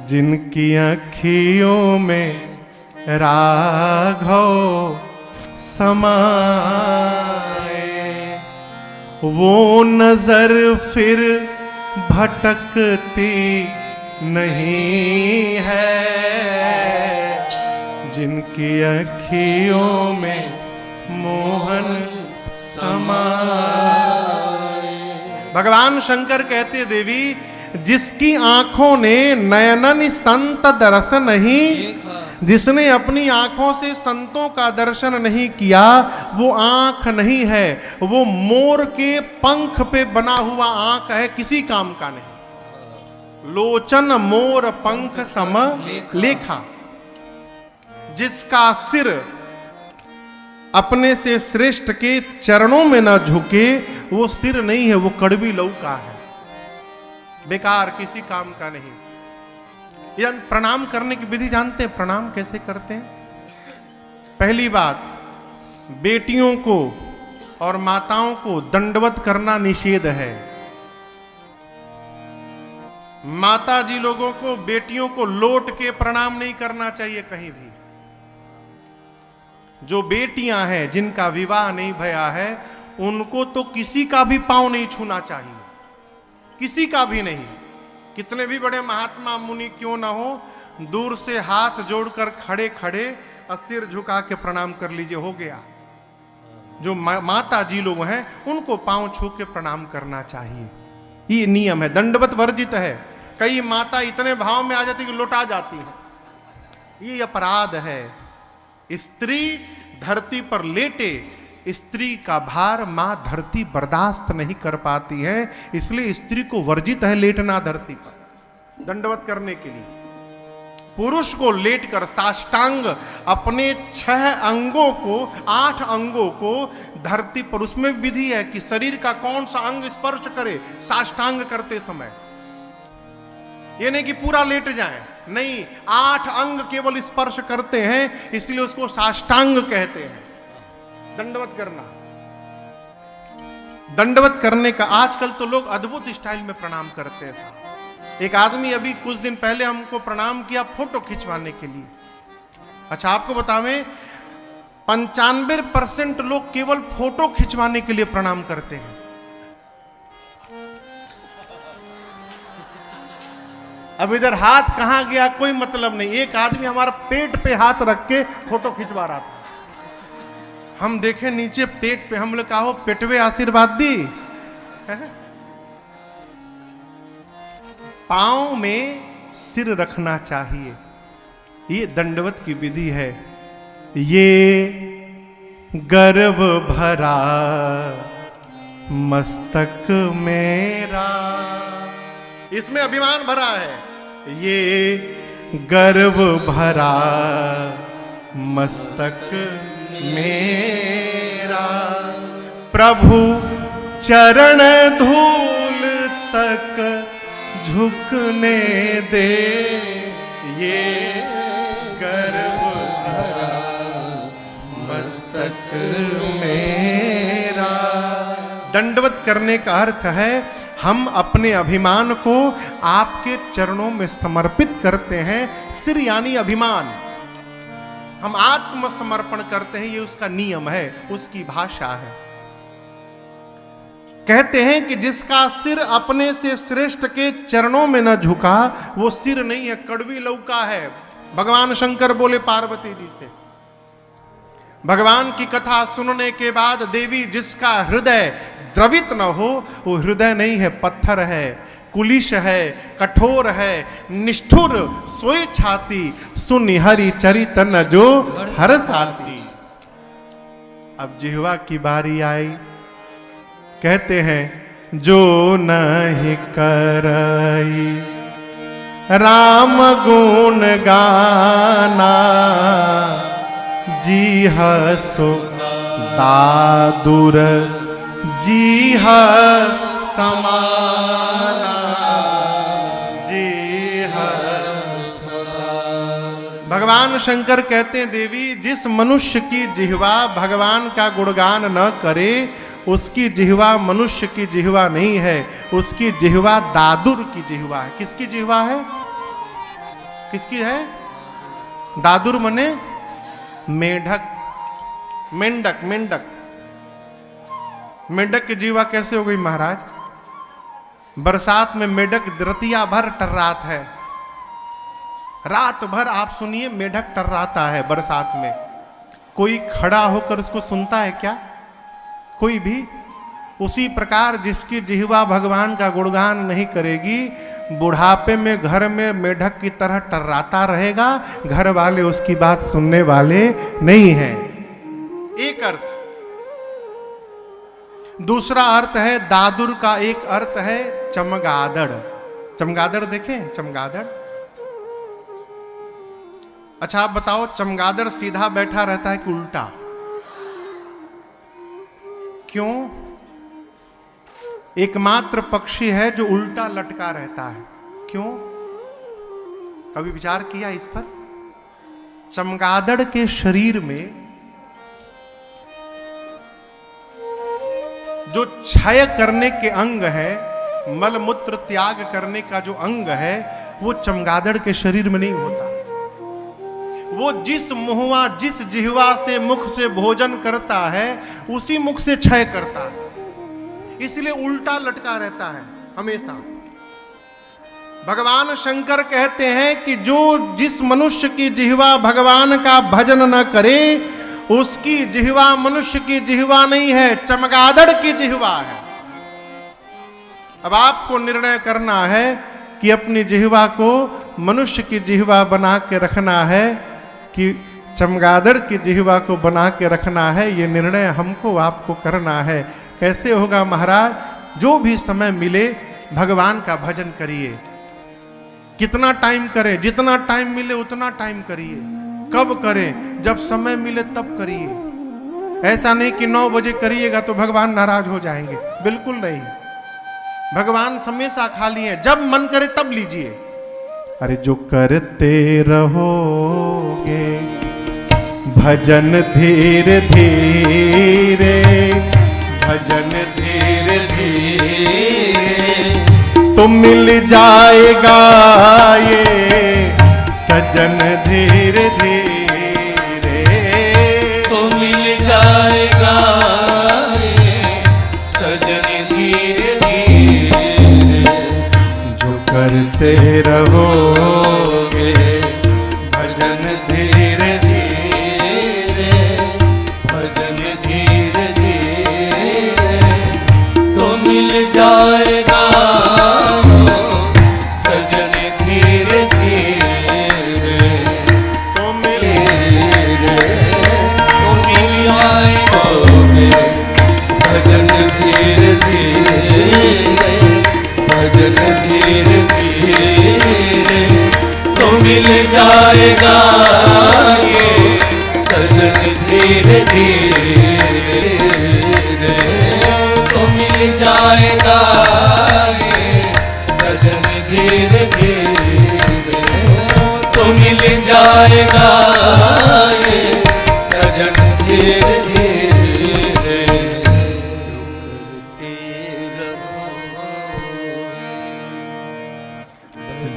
जिनकी अखियों में राघव समाए, वो नजर फिर भटकती नहीं है, जिनकी अखियों में मोहन समाए। भगवान शंकर कहते देवी, जिसकी आंखों ने नयनन संत दर्श नहीं, जिसने अपनी आंखों से संतों का दर्शन नहीं किया, वो आंख नहीं है, वो मोर के पंख पे बना हुआ आंख है, किसी काम का नहीं। लोचन मोर पंख सम लेखा। जिसका सिर अपने से श्रेष्ठ के चरणों में न झुके, वो सिर नहीं है, वो कड़वी लौका है, बेकार, किसी काम का नहीं। या प्रणाम करने की विधि जानते हैं? प्रणाम कैसे करते हैं? पहली बात, बेटियों को और माताओं को दंडवत करना निषेध है। माता जी लोगों को, बेटियों को लौट के प्रणाम नहीं करना चाहिए कहीं भी। जो बेटियां हैं जिनका विवाह नहीं भया है, उनको तो किसी का भी पांव नहीं छूना चाहिए, किसी का भी नहीं। कितने भी बड़े महात्मा मुनि क्यों ना हो, दूर से हाथ जोड़कर खड़े खड़े सिर झुका के प्रणाम कर लीजिए, हो गया। जो माता जी लोग हैं उनको पांव छू के प्रणाम करना चाहिए, ये नियम है, दंडवत वर्जित है। कई माता इतने भाव में आ जाती कि लौटा जाती है, ये अपराध है। स्त्री धरती पर लेटे, स्त्री का भार मां धरती बर्दाश्त नहीं कर पाती है, इसलिए स्त्री को वर्जित है लेटना धरती पर दंडवत करने के लिए। पुरुष को लेटकर साष्टांग अपने 6 अंगों को, 8 अंगों को धरती पर, उसमें विधि है कि शरीर का कौन सा अंग स्पर्श करे साष्टांग करते समय। ये नहीं कि पूरा लेट जाए, नहीं, 8 अंग केवल स्पर्श करते हैं, इसलिए उसको साष्टांग कहते हैं। दंडवत करना, दंडवत करने का आजकल तो लोग अद्भुत स्टाइल में प्रणाम करते हैं साहब। एक आदमी अभी कुछ दिन पहले हमको प्रणाम किया फोटो खिंचवाने के लिए। अच्छा, आपको बतावें 95% लोग केवल फोटो खिंचवाने के लिए प्रणाम करते हैं। अब इधर हाथ कहां गया कोई मतलब नहीं। एक आदमी हमारा पेट पे हाथ रख के फोटो खिंचवा रहा था, हम देखे नीचे पेट पे, हम लोग कहा हो पेटवे आशीर्वाद दी। पांव में सिर रखना चाहिए, ये दंडवत की विधि है। ये गर्व भरा मस्तक मेरा, इसमें अभिमान भरा है। ये गर्व भरा मस्तक मेरा, प्रभु चरण धूल तक झुकने दे, ये गर्व भरा मस्तक मेरा। दंडवत करने का अर्थ है हम अपने अभिमान को आपके चरणों में समर्पित करते हैं। सिर यानी अभिमान, हम आत्मसमर्पण करते हैं, ये उसका नियम है, उसकी भाषा है। कहते हैं कि जिसका सिर अपने से श्रेष्ठ के चरणों में न झुका, वो सिर नहीं है, कड़वी लौका है। भगवान शंकर बोले पार्वती जी से। भगवान की कथा सुनने के बाद देवी, जिसका हृदय द्रवित न हो, वो हृदय नहीं है, पत्थर है, कुलिश है, कठोर है, निष्ठुर, सोई छाती, सुनि हरि चरित न जो हर साथी। अब जिह्वा की बारी आई। कहते हैं जो नहीं करई राम गुण गाना, जी हसो दादुर जी समाना, जी भगवान शंकर कहते हैं देवी, जिस मनुष्य की जिह्वा भगवान का गुणगान न करे, उसकी जिह्वा मनुष्य की जिह्वा नहीं है, उसकी जिह्वा दादुर की जिह्वा है। किसकी जिह्वा है? किसकी है? दादुर मने मेढक, मेंढक, मेंढक। मेंढक की जीवा कैसे हो गई महाराज? बरसात में मेढक रतिया भर टर्रात है, रात भर आप सुनिए मेढक टर्राता है बरसात में। कोई खड़ा होकर उसको सुनता है क्या? कोई भी? उसी प्रकार जिसकी जिह्वा भगवान का गुणगान नहीं करेगी, बुढ़ापे में घर में मेढक की तरह टर्राता रहेगा, घर वाले उसकी बात सुनने वाले नहीं हैं। एक अर्थ। दूसरा अर्थ है दादुर का, एक अर्थ है चमगादड़। चमगादड़ देखें? चमगादड़। अच्छा आप बताओ, चमगादड़ सीधा बैठा रहता है कि उल्टा? क्यों? एकमात्र पक्षी है जो उल्टा लटका रहता है। क्यों? कभी विचार किया इस पर? चमगादड़ के शरीर में जो क्षय करने के अंग है, मल मूत्र त्याग करने का जो अंग है, वो चमगादड़ के शरीर में नहीं होता। वो जिस मुहवा, जिस जिह्वा से, मुख से भोजन करता है, उसी मुख से क्षय करता है, इसलिए उल्टा लटका रहता है हमेशा। भगवान शंकर कहते हैं कि जो जिस मनुष्य की जिह्वा भगवान का भजन न करे, उसकी जिह्वा मनुष्य की जिह्वा नहीं है, चमगादड़ की जिह्वा है। अब आपको निर्णय करना है कि अपनी जिह्वा को मनुष्य की जिह्वा बना के रखना है कि चमगादड़ की जिह्वा को बना के रखना है। ये निर्णय हमको आपको करना है। कैसे होगा महाराज? जो भी समय मिले भगवान का भजन करिए। कितना टाइम करें? जितना टाइम मिले उतना टाइम करिए। कब करें? जब समय मिले तब करिए। ऐसा नहीं कि 9 बजे करिएगा तो भगवान नाराज हो जाएंगे, बिल्कुल नहीं। भगवान हमेशा खाली है, जब मन करे तब लीजिए। अरे जो करते रहोगे भजन धीरे धीरे, भजन धीरे धीरे, तो मिल जाएगा ये सजन धीरे धीरे, तो मिल जाएगा ये सजन धीरे धीरे। जो करते रहोगे भजन धीरे धीरे, भजन धीरे धीरे, तो मिल जाएगा सजन धीरे धीरे, तो मिल तो मिल जाएगा भजन धीरे धीरे, भजन धीरे धीरे, तो मिल जाएगा ये सजन धीरे धीरे, तो मिल जाएगा ये सजन धीरे धीरे, तो मिल जाएगा ये सजन धीरे धीरे।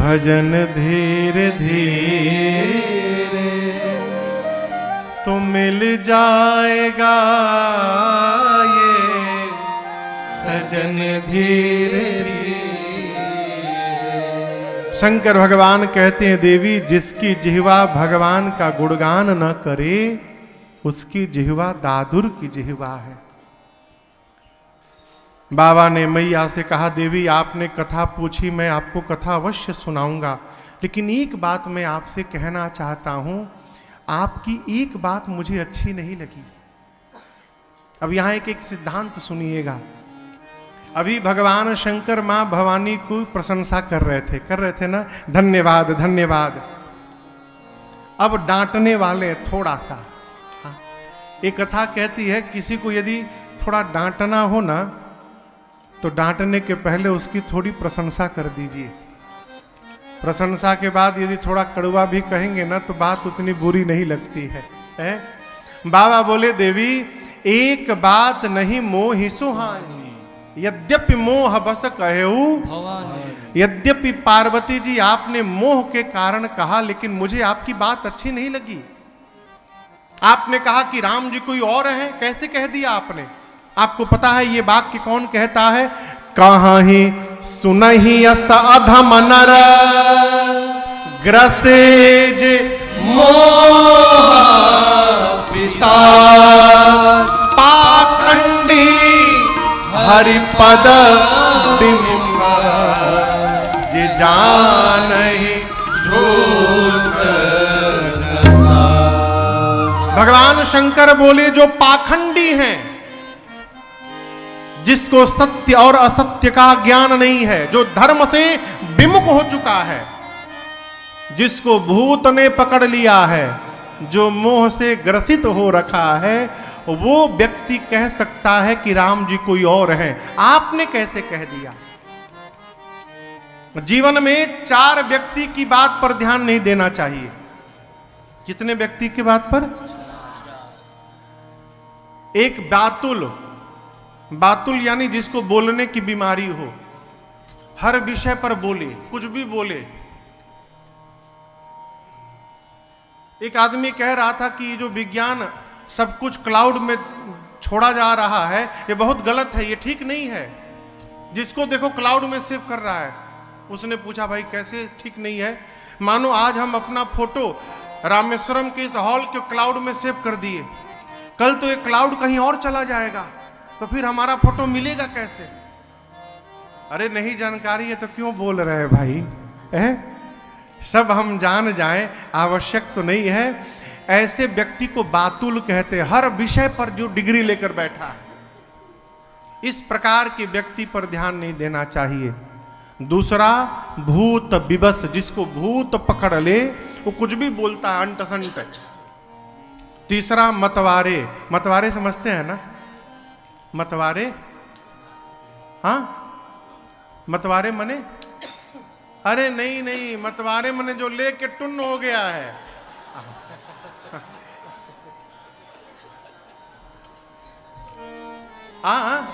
भजन धीरे धीरे, तो मिल जाएगा ये सजन धीरे धीरे। शंकर भगवान कहते हैं, देवी जिसकी जिह्वा भगवान का गुणगान न करे, उसकी जिह्वा दादुर की जिह्वा है। बाबा ने मैया से कहा, देवी आपने कथा पूछी, मैं आपको कथा अवश्य सुनाऊंगा, लेकिन एक बात मैं आपसे कहना चाहता हूं, आपकी एक बात मुझे अच्छी नहीं लगी। अब यहां एक सिद्धांत सुनिएगा। अभी भगवान शंकर मां भवानी को प्रशंसा कर रहे थे ना, धन्यवाद धन्यवाद। अब डांटने वाले थोड़ा सा। हाँ, एक कथा कहती है, किसी को यदि थोड़ा डांटना हो ना, तो डांटने के पहले उसकी थोड़ी प्रशंसा कर दीजिए। प्रशंसा के बाद यदि थोड़ा कड़वा भी कहेंगे ना, तो बात उतनी बुरी नहीं लगती है? बाबा बोले, देवी एक बात नहीं मोहि सुहानी, यद्यपि मोह बस कहेऊ भवानी। यद्यपि पार्वती जी आपने मोह के कारण कहा, लेकिन मुझे आपकी बात अच्छी नहीं लगी। आपने कहा कि राम जी कोई और है, कैसे कह दिया आपने? आपको पता है ये वाक्य कौन कहता है? कहाँ ही सुनहि अस अधम नर ग्रसेज मोह पिशाच पाखंडी हरिपद विमुख जे जानहि झूठ न साच। भगवान शंकर बोले जो पाखंडी हैं, जिसको सत्य और असत्य का ज्ञान नहीं है, जो धर्म से विमुख हो चुका है, जिसको भूत ने पकड़ लिया है, जो मोह से ग्रसित हो रखा है, वो व्यक्ति कह सकता है कि राम जी कोई और हैं। आपने कैसे कह दिया? जीवन में 4 व्यक्ति की बात पर ध्यान नहीं देना चाहिए। कितने व्यक्ति की बात पर? एक बातुल यानी जिसको बोलने की बीमारी हो, हर विषय पर बोले, कुछ भी बोले। एक आदमी कह रहा था कि जो विज्ञान सब कुछ क्लाउड में छोड़ा जा रहा है, ये बहुत गलत है, ये ठीक नहीं है। जिसको देखो क्लाउड में सेव कर रहा है। उसने पूछा भाई कैसे ठीक नहीं है? मानो आज हम अपना फोटो रामेश्वरम के इस हॉल के क्लाउड में सेव कर दिए, कल तो ये क्लाउड कहीं और चला जाएगा, तो फिर हमारा फोटो मिलेगा कैसे? अरे नहीं जानकारी है तो क्यों बोल रहे हैं भाई? सब हम जान जाएं, आवश्यक तो नहीं है। ऐसे व्यक्ति को बातुल कहते हैं, हर विषय पर जो डिग्री लेकर बैठा है। इस प्रकार के व्यक्ति पर ध्यान नहीं देना चाहिए। दूसरा भूत विवश, जिसको भूत पकड़ ले, वो कुछ भी बोलता है अंट संट। तीसरा मतवारे समझते हैं ना? मतवारे, हाँ मतवारे मने, अरे नहीं मतवारे मने जो लेके टुन्न हो गया है। हाँ